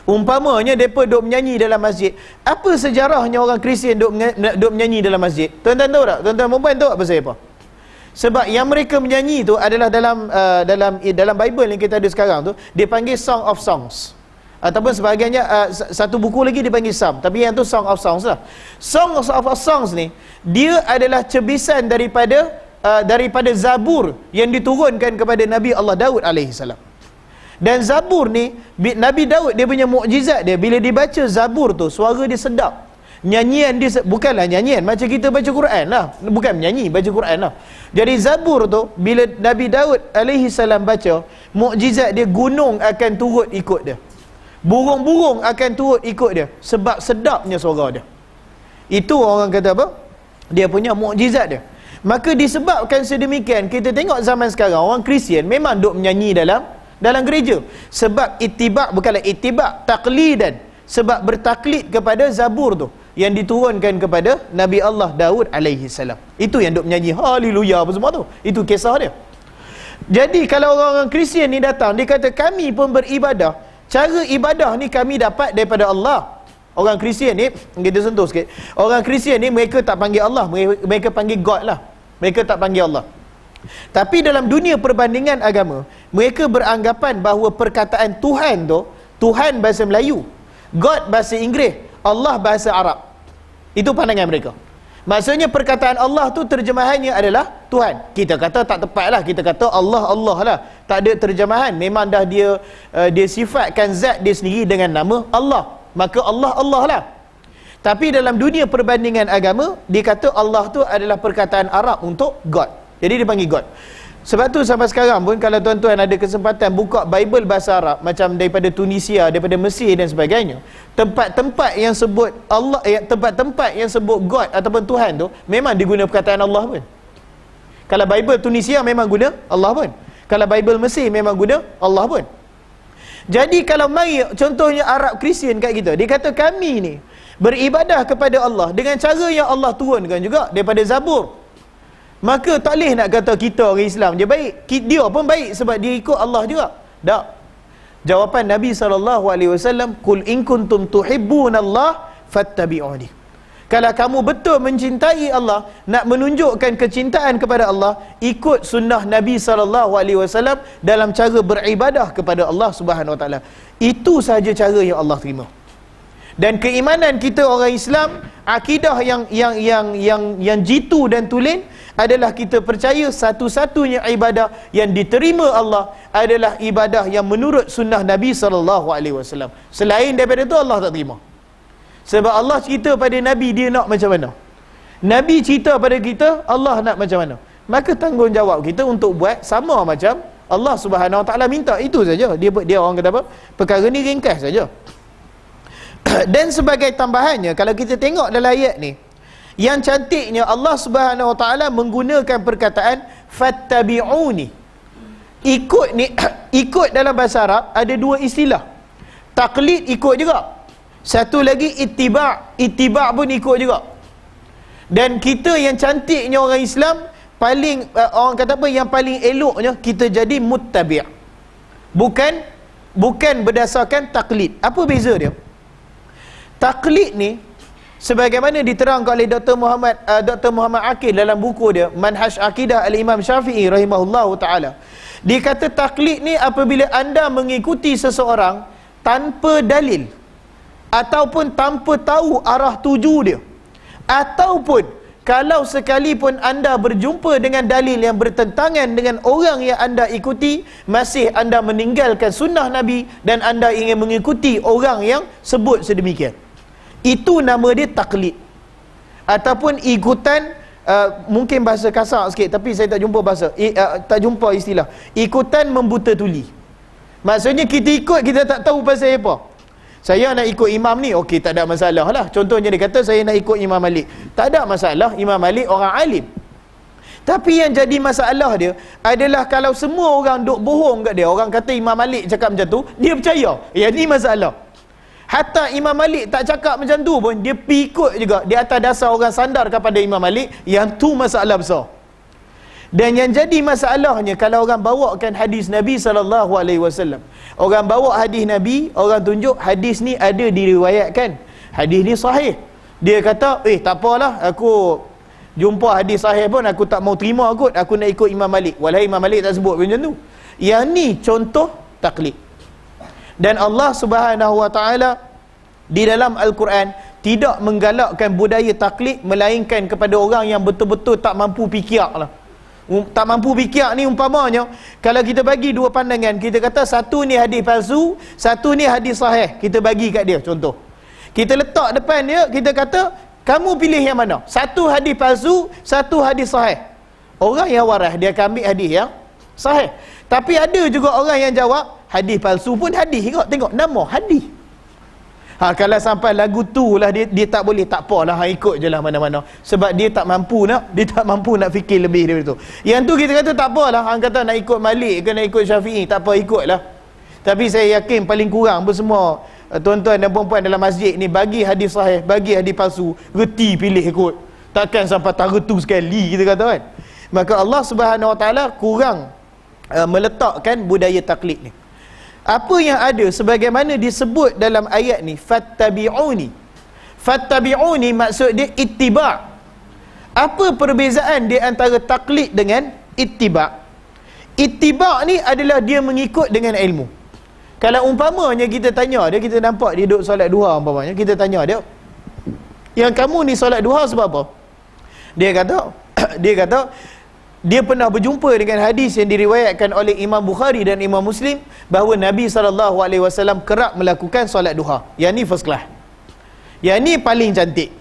Speaker 1: Umpamanya mereka duk menyanyi dalam masjid. Apa sejarahnya orang Kristian duk menyanyi dalam masjid? Tuan-tuan tahu tak? Tuan-tuan perempuan tahu tak pasal apa? Sebab yang mereka menyanyi tu adalah dalam Bible yang kita ada sekarang tu, dia panggil Song of Songs. Ataupun sebahagiannya satu buku lagi dipanggil Psalm, tapi yang tu Song of Songs lah. Song of Songs ni, dia adalah cebisan daripada Zabur yang diturunkan kepada Nabi Allah Daud alaihissalam. Dan Zabur ni, Nabi Daud, dia punya mukjizat dia, bila dibaca Zabur tu, suara dia sedap. Nyanyian dia bukanlah nyanyian macam kita baca Quran lah, bukan menyanyi, baca Quran lah. Jadi Zabur tu, bila Nabi Daud alaihi salam baca, mukjizat dia, gunung akan turut ikut dia, burung-burung akan turut ikut dia, sebab sedapnya suara dia. Itu orang kata apa? Dia punya mukjizat dia. Maka disebabkan sedemikian, kita tengok zaman sekarang orang Kristian memang duk menyanyi dalam gereja. Sebab itibak, bukanlah itibak, taklidan. Sebab bertaklid kepada Zabur tu yang diturunkan kepada Nabi Allah Daud alaihi salam. Itu yang duk menyanyi haleluya apa semua tu. Itu kisah dia. Jadi kalau orang-orang Kristian ni datang, dia kata kami pun beribadah. Cara ibadah ni kami dapat daripada Allah. Orang Kristian ni, kita sentuh sikit. Orang Kristian ni mereka tak panggil Allah, mereka panggil God lah. Mereka tak panggil Allah. Tapi dalam dunia perbandingan agama, mereka beranggapan bahawa perkataan Tuhan tu, Tuhan bahasa Melayu, God bahasa Inggeris, Allah bahasa Arab. Itu pandangan mereka. Maksudnya perkataan Allah tu terjemahannya adalah Tuhan. Kita kata tak tepat lah, kita kata Allah Allah lah, tak ada terjemahan. Memang dah dia sifatkan zat dia sendiri dengan nama Allah, maka Allah Allah lah. Tapi dalam dunia perbandingan agama, dia kata Allah tu adalah perkataan Arab untuk God. Jadi dia panggil God. Sebab tu sampai sekarang pun kalau tuan-tuan ada kesempatan buka Bible bahasa Arab, macam daripada Tunisia, daripada Mesir dan sebagainya, tempat-tempat yang sebut Allah, tempat-tempat yang sebut God ataupun Tuhan tu memang diguna perkataan Allah pun. Kalau Bible Tunisia memang guna Allah pun. Kalau Bible Mesir memang guna Allah pun. Jadi kalau mari contohnya Arab Kristian kat kita, dia kata kami ni beribadah kepada Allah dengan cara yang Allah turunkan juga daripada Zabur. Maka tak boleh nak kata kita orang Islam je baik. Dia pun baik sebab dia ikut Allah juga. Tak. Jawapan Nabi SAW, Qul in kuntum tuhibbunallah fattabi'uni. Kalau kamu betul mencintai Allah, nak menunjukkan kecintaan kepada Allah, ikut sunnah Nabi SAW dalam cara beribadah kepada Allah Subhanahu Wa Taala. Itu sahaja cara yang Allah terima. Dan keimanan kita orang Islam, akidah yang jitu dan tulen adalah kita percaya satu-satunya ibadah yang diterima Allah adalah ibadah yang menurut sunnah Nabi SAW. Selain daripada itu Allah tak terima. Sebab Allah cerita pada Nabi dia nak macam mana, Nabi cerita pada kita Allah nak macam mana. Maka tanggungjawab kita untuk buat sama macam Allah Subhanahu Wa Taala minta. Itu saja. Dia orang kata apa? Perkara ni ringkas saja. Dan sebagai tambahannya, kalau kita tengok dalam ayat ni, yang cantiknya Allah Subhanahu Wa Taala menggunakan perkataan fattabi'uni. Ikut ni, ikut dalam bahasa Arab ada dua istilah. Taklid ikut juga. Satu lagi ittiba'. Ittiba' pun ikut juga. Dan kita yang cantiknya orang Islam, paling orang kata apa, yang paling eloknya kita jadi muttabi'. Bukan berdasarkan taklid. Apa beza dia? Taklid ni, sebagaimana diterangkan oleh Dr. Muhammad Aqil dalam buku dia Manhaj Aqidah Al-Imam Syafi'i rahimahullahu ta'ala, dia kata taklid ni apabila anda mengikuti seseorang tanpa dalil, ataupun tanpa tahu arah tuju dia, ataupun kalau sekalipun anda berjumpa dengan dalil yang bertentangan dengan orang yang anda ikuti, masih anda meninggalkan sunnah Nabi dan anda ingin mengikuti orang yang sebut sedemikian. Itu nama dia taklid, ataupun ikutan. Mungkin bahasa kasar sikit, tapi saya tak jumpa bahasa tak jumpa istilah ikutan membuta tuli. Maksudnya kita ikut, kita tak tahu pasal apa. Saya nak ikut imam ni, okey, tak ada masalah lah. Contohnya dia kata saya nak ikut Imam Malik, tak ada masalah, Imam Malik orang alim. Tapi yang jadi masalah dia adalah kalau semua orang duk bohong kat dia, orang kata Imam Malik cakap macam tu, dia percaya. Yang ni masalah. Hatta Imam Malik tak cakap macam tu pun, dia pergi ikut juga. Di atas dasar orang sandar kepada Imam Malik, yang tu masalah besar. Dan yang jadi masalahnya, kalau orang bawakan hadis Nabi SAW, orang bawa hadis Nabi, orang tunjuk hadis ni ada diriwayatkan, hadis ni sahih. Dia kata, tak apalah, aku jumpa hadis sahih pun aku tak mau terima kot, aku nak ikut Imam Malik. Walhai Imam Malik tak sebut macam tu. Yang ni contoh taklid. Dan Allah Subhanahu Wa Taala di dalam Al-Quran tidak menggalakkan budaya taklid, melainkan kepada orang yang betul-betul tak mampu fikir lah. Tak mampu fikir ni umpamanya, kalau kita bagi dua pandangan, kita kata satu ni hadis palsu, satu ni hadis sahih, kita bagi kat dia contoh. Kita letak depan dia, kita kata kamu pilih yang mana? Satu hadis palsu, satu hadis sahih. Orang yang waras dia akan ambil hadis yang sahih. Tapi ada juga orang yang jawab hadis palsu pun hadis juga. Tengok nama hadis. Kalau sampai lagu tu lah dia tak boleh, tak apalah, ikut je lah mana-mana. Sebab dia tak mampu nak fikir lebih daripada tu. Yang tu kita kata tak apalah, hang kata nak ikut Malik ke nak ikut Syafi'i, tak apa, ikutlah. Tapi saya yakin paling kurang pun semua tuan-tuan dan puan-puan dalam masjid ni bagi hadis sahih, bagi hadis palsu, reti pilih ikut. Takkan sampai tak retu sekali kita kata kan. Maka Allah Subhanahu Wa Taala kurang meletakkan budaya taklid ni. Apa yang ada sebagaimana disebut dalam ayat ni, fattabi'uni. Fattabi'uni maksud dia ittiba'. Apa perbezaan di antara taklid dengan ittiba'? Ittiba' ni adalah dia mengikut dengan ilmu. Kalau umpamanya kita tanya dia, kita nampak dia duduk solat duha umpamanya, kita tanya dia, yang kamu ni solat duha sebab apa? Dia kata dia pernah berjumpa dengan hadis yang diriwayatkan oleh Imam Bukhari dan Imam Muslim bahawa Nabi SAW kerap melakukan solat duha. Yang ni first class. Yang ni paling cantik.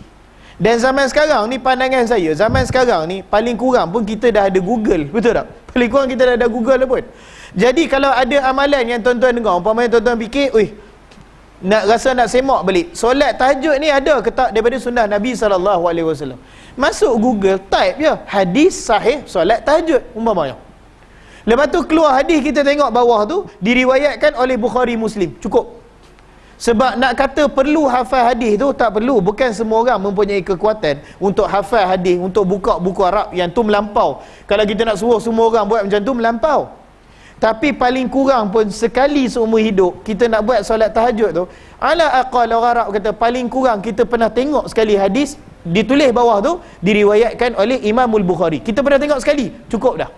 Speaker 1: Dan zaman sekarang ni, pandangan saya, zaman sekarang ni paling kurang pun kita dah ada Google, betul tak? Paling kurang kita dah ada Google pun. Jadi kalau ada amalan yang tuan-tuan dengar, umpamanya tuan-tuan fikir, nak semak balik, solat tahajud ni ada ke tak daripada sunnah Nabi SAW? Masuk Google, type je hadis sahih solat tahajud umpamanya. Lepas tu keluar hadis, kita tengok bawah tu diriwayatkan oleh Bukhari Muslim, cukup. Sebab nak kata perlu hafal hadis tu, tak perlu. Bukan semua orang mempunyai kekuatan untuk hafal hadis, untuk buka buku Arab, yang tu melampau. Kalau kita nak suruh semua orang buat macam tu, melampau. Tapi paling kurang pun sekali seumur hidup kita nak buat solat tahajud tu, ala aqal orang Arab kata paling kurang kita pernah tengok sekali hadis ditulis bawah tu diriwayatkan oleh Imamul Bukhari. Kita pernah tengok sekali, cukup dah.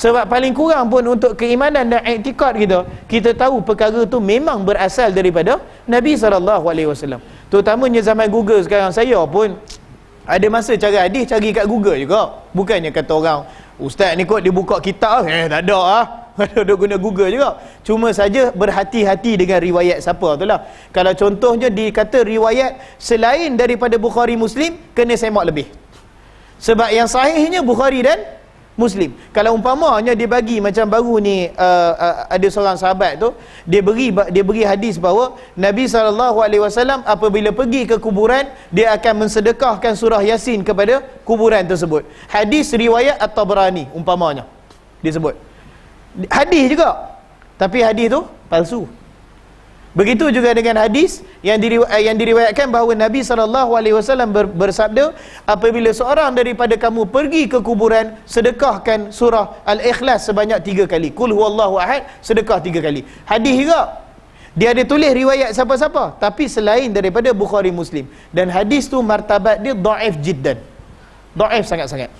Speaker 1: Sebab paling kurang pun untuk keimanan dan iktikad kita tahu perkara tu memang berasal daripada Nabi SAW. Terutamanya zaman Google sekarang, saya pun ada masa cari hadis, cari kat Google juga. Bukannya kata orang, ustaz ni kot dia buka kitab, tak ada lah. Ada guna Google juga. Cuma saja berhati-hati dengan riwayat siapa tu lah. Kalau contohnya dikata riwayat selain daripada Bukhari Muslim, kena semak lebih. Sebab yang sahihnya Bukhari dan Muslim. Kalau umpamanya dia bagi macam baru ni, ada seorang sahabat tu, dia beri hadis bahawa Nabi SAW apabila pergi ke kuburan, dia akan mensedekahkan surah Yasin kepada kuburan tersebut. Hadis riwayat At-Tabrani umpamanya disebut. Hadis juga, tapi hadis tu palsu. Begitu juga dengan hadis yang diriwayatkan bahawa Nabi SAW bersabda, apabila seorang daripada kamu pergi ke kuburan, sedekahkan surah Al-Ikhlas sebanyak 3 kali. Qul huwallahu ahad, sedekah 3 kali. Hadis juga, dia ada tulis riwayat siapa-siapa, tapi selain daripada Bukhari Muslim. Dan hadis tu martabat dia dhaif jiddan, dhaif sangat-sangat.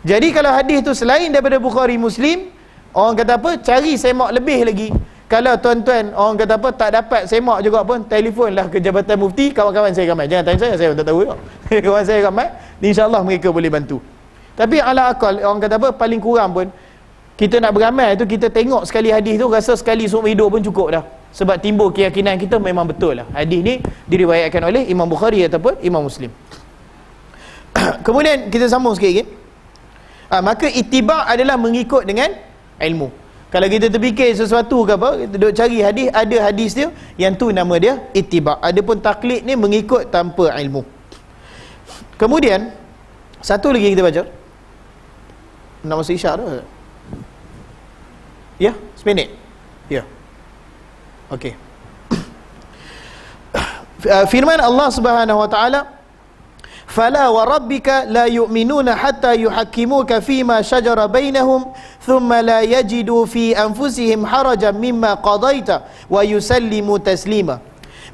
Speaker 1: Jadi kalau hadis tu selain daripada Bukhari Muslim, orang kata apa? Cari semak lebih lagi. Kalau tuan-tuan orang kata apa tak dapat semak juga pun, telefonlah ke Jabatan Mufti, kawan-kawan saya ramai. Jangan tanya saya pun tak tahu. Kawan saya ramai, insya-Allah mereka boleh bantu. Tapi ala akal orang kata apa, paling kurang pun kita nak beramal tu, kita tengok sekali hadis tu, rasa sekali seumur hidup pun cukup dah. Sebab timbul keyakinan kita memang betul lah. Hadis ni diriwayatkan oleh Imam Bukhari ataupun Imam Muslim. Kemudian kita sambung sikit lagi. Maka ittiba' adalah mengikut dengan ilmu. Kalau kita terfikir sesuatu ke apa, kita duk cari hadis, ada hadis dia, yang tu nama dia ittiba'. Adapun taklid ni mengikut tanpa ilmu. Kemudian satu lagi kita baca. Nak masuk isyak dah? Ya, seminit. Ya. Okey. Firman Allah Subhanahu wa taala, "Fala wa rabbika la yu'minuna hatta yuhakkimuka fima shajara bainahum thumma la yajidu fi anfusihim harajan mimma qadaita wa yusallimu taslima."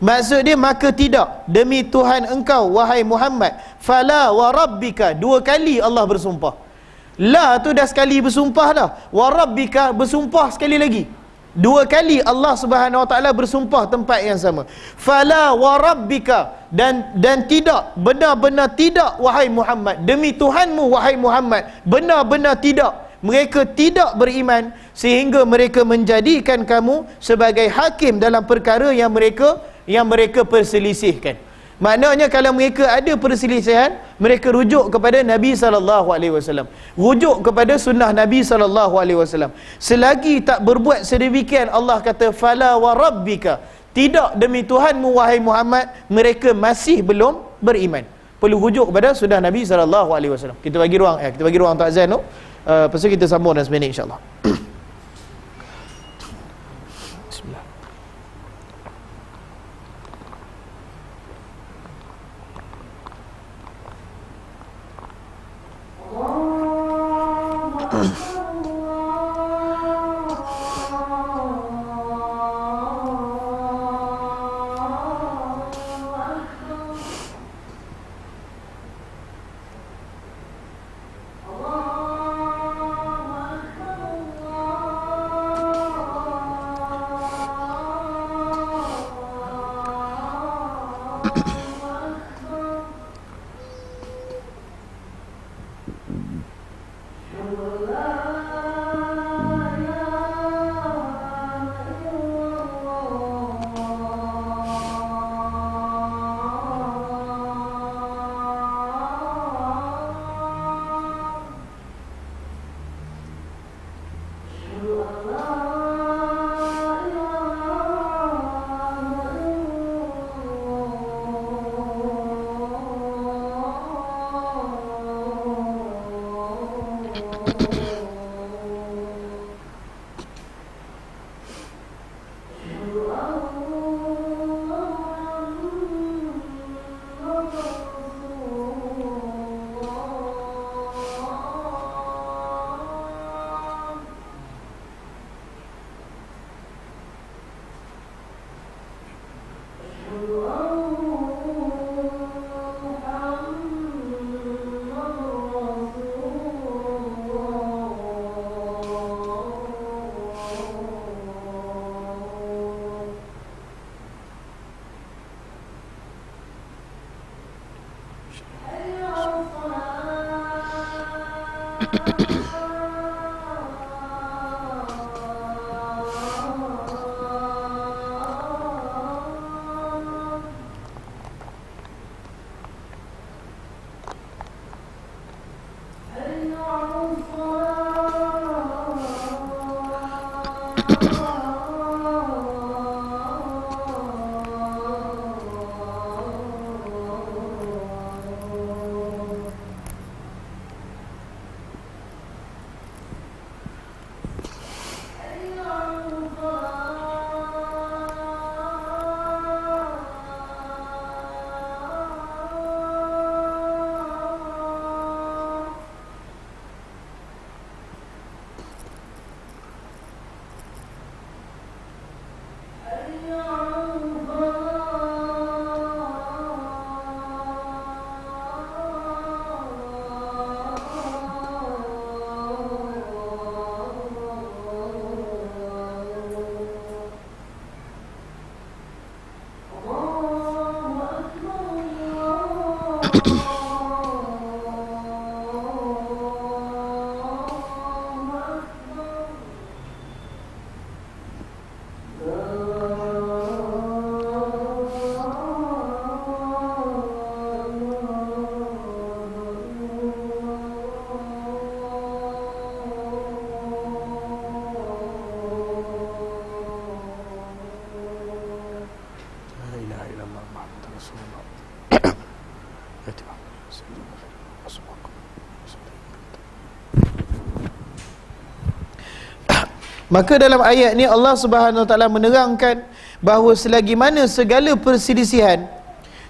Speaker 1: Maksud dia, maka tidak demi Tuhan engkau wahai Muhammad, fala wa rabbika, dua kali Allah bersumpah. La tu dah sekali bersumpah dah, wa rabbika bersumpah sekali lagi. Dua kali Allah Subhanahu wa taala bersumpah tempat yang sama. Fala wa rabbika, dan tidak, benar-benar tidak wahai Muhammad, demi Tuhanmu wahai Muhammad, benar-benar tidak, mereka tidak beriman sehingga mereka menjadikan kamu sebagai hakim dalam perkara yang mereka perselisihkan. Maknanya kalau mereka ada perselisihan, mereka rujuk kepada Nabi SAW, rujuk kepada sunnah Nabi SAW. Selagi tak berbuat sedemikian, Allah kata fala wa rabbika, tidak demi Tuhanmu wahai Muhammad, mereka masih belum beriman. Perlu rujuk kepada sunnah Nabi SAW. Kita bagi ruang untuk azan tu. Lepas tu kita sambung dalam seminit insya-Allah. Maka dalam ayat ni Allah Subhanahu Wa Taala menerangkan bahawa selagi mana segala perselisihan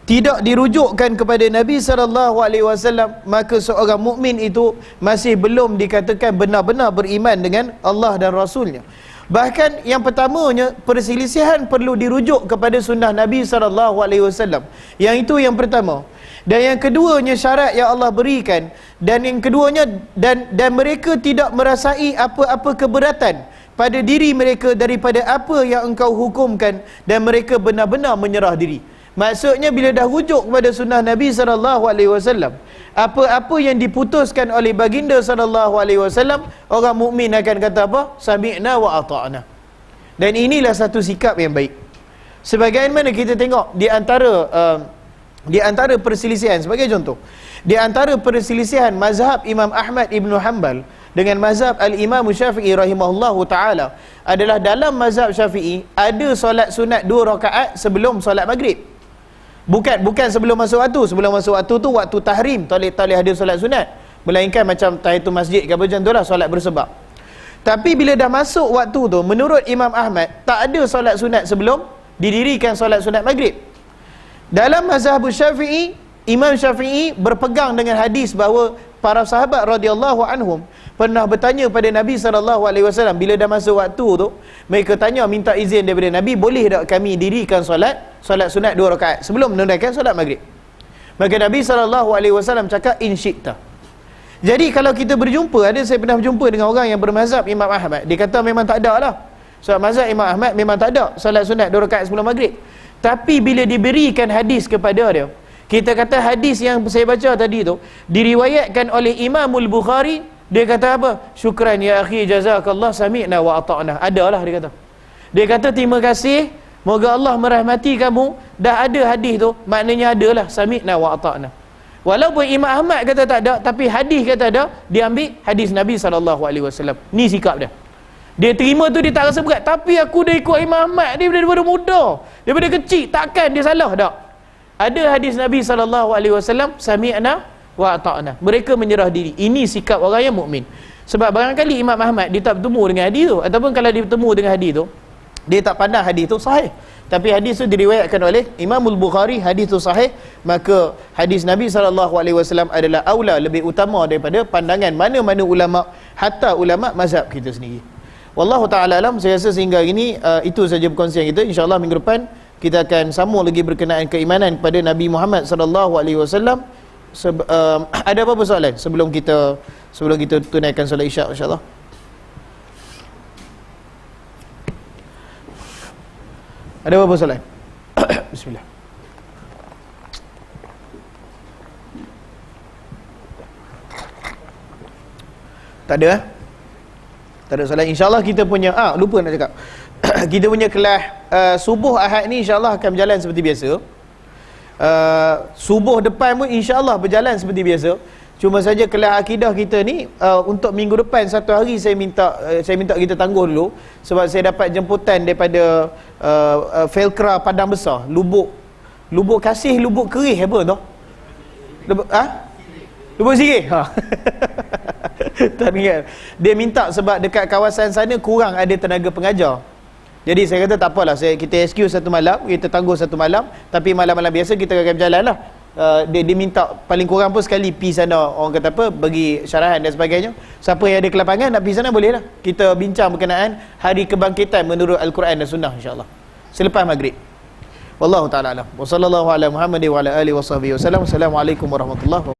Speaker 1: tidak dirujukkan kepada Nabi sallallahu alaihi wasallam, maka seorang mukmin itu masih belum dikatakan benar-benar beriman dengan Allah dan Rasulnya. Bahkan yang pertamanya, perselisihan perlu dirujuk kepada sunnah Nabi sallallahu alaihi wasallam. Yang itu yang pertama. Dan yang keduanya syarat yang Allah berikan, dan yang keduanya dan mereka tidak merasai apa-apa keberatan pada diri mereka daripada apa yang engkau hukumkan, dan mereka benar-benar menyerah diri. Maksudnya bila dah rujuk kepada sunnah Nabi sallallahu alaihi wasallam, apa-apa yang diputuskan oleh baginda sallallahu alaihi wasallam, orang mukmin akan kata apa? Sami'na wa ata'na. Dan inilah satu sikap yang baik. Sebagaimana kita tengok di antara perselisihan, sebagai contoh, di antara perselisihan mazhab Imam Ahmad Ibn Hanbal dengan mazhab Al-Imam Syafi'i rahimahullahu ta'ala adalah dalam mazhab Syafi'i ada solat sunat 2 rakaat sebelum solat maghrib. Bukan sebelum masuk waktu. Sebelum masuk waktu tu waktu tahrim, tak boleh ada solat sunat, melainkan macam tahiyatul masjid ke apa macam tu lah, solat bersebab. Tapi bila dah masuk waktu tu, menurut Imam Ahmad tak ada solat sunat sebelum didirikan solat sunat maghrib. Dalam mazhab Syafi'i, Imam Syafi'i berpegang dengan hadis bahawa para sahabat radhiyallahu anhum pernah bertanya pada Nabi SAW bila dah masuk waktu tu, mereka tanya, minta izin daripada Nabi, boleh tak kami dirikan solat sunat 2 rakaat sebelum menunaikan solat maghrib? Maka Nabi SAW cakap, in syi'ta. Jadi kalau kita berjumpa, saya pernah berjumpa dengan orang yang bermazhab Imam Ahmad, dia kata memang tak ada lah, sebab mazhab Imam Ahmad memang tak ada solat sunat 2 rakaat sebelum maghrib. Tapi bila diberikan hadis kepada dia, kita kata hadis yang saya baca tadi tu diriwayatkan oleh Imamul Bukhari, dia kata apa? Syukran ya akhi, jazakallah, sami'na wa ata'na. Adalah dia kata. Dia kata terima kasih, moga Allah merahmati kamu, dah ada hadis tu, maknanya adalah sami'na wa ata'na. Walaupun Imam Ahmad kata tak ada, tapi hadis kata ada, dia ambil hadis Nabi SAW. Ni sikap dia. Dia terima tu, dia tak rasa berat. Tapi aku dah ikut Imam Ahmad dia daripada muda, daripada kecil, takkan dia salah tak? Ada hadis Nabi SAW, sami'na wa ata'na. Mereka menyerah diri. Ini sikap orang yang mukmin. Sebab barangkali Imam Ahmad dia tak bertemu dengan hadis tu, ataupun kalau dia bertemu dengan hadis tu, dia tak pandang hadis tu sahih, tapi hadis tu diriwayatkan oleh Imamul Bukhari, hadis tu sahih, maka hadis Nabi SAW adalah aula, lebih utama daripada pandangan mana-mana ulama, hatta ulama mazhab kita sendiri. Wallahu ta'ala alam. Saya rasa sehingga ini itu saja perkongsian kita. InsyaAllah minggu depan kita akan sambung lagi berkenaan keimanan kepada Nabi Muhammad SAW. Ada apa-apa soalan sebelum kita tunaikan solat Isyak, insyaAllah? Ada apa-apa soalan? Bismillah. Tak ada? Tak ada soalan. InsyaAllah kita punya lupa nak cakap kita punya kelas subuh Ahad ni insyaAllah akan berjalan seperti biasa. Subuh depan pun insyaAllah berjalan seperti biasa. Cuma saja kelas akidah kita ni untuk minggu depan satu hari saya minta kita tangguh dulu, sebab saya dapat jemputan daripada Felkra Padang Besar, Lubuk Kasih, Lubuk Kerih apa tu? Lubuk Sirih. Tak ingat. Dia minta sebab dekat kawasan sana kurang ada tenaga pengajar. Jadi saya kata tak apalah, kita excuse satu malam, kita tangguh satu malam, tapi malam-malam biasa kita akan berjalan lah. Dia minta paling kurang pun sekali pergi sana, orang kata apa, bagi syarahan dan sebagainya. Siapa yang ada kelapangan nak pergi sana boleh lah. Kita bincang berkenaan hari kebangkitan menurut Al-Quran dan Sunnah insyaAllah selepas maghrib. Wallahu ta'ala alam. Wa sallallahu ala Muhammad wa ala alihi wa sahbihi wa sallam. Assalamualaikum warahmatullahi wabarakatuh.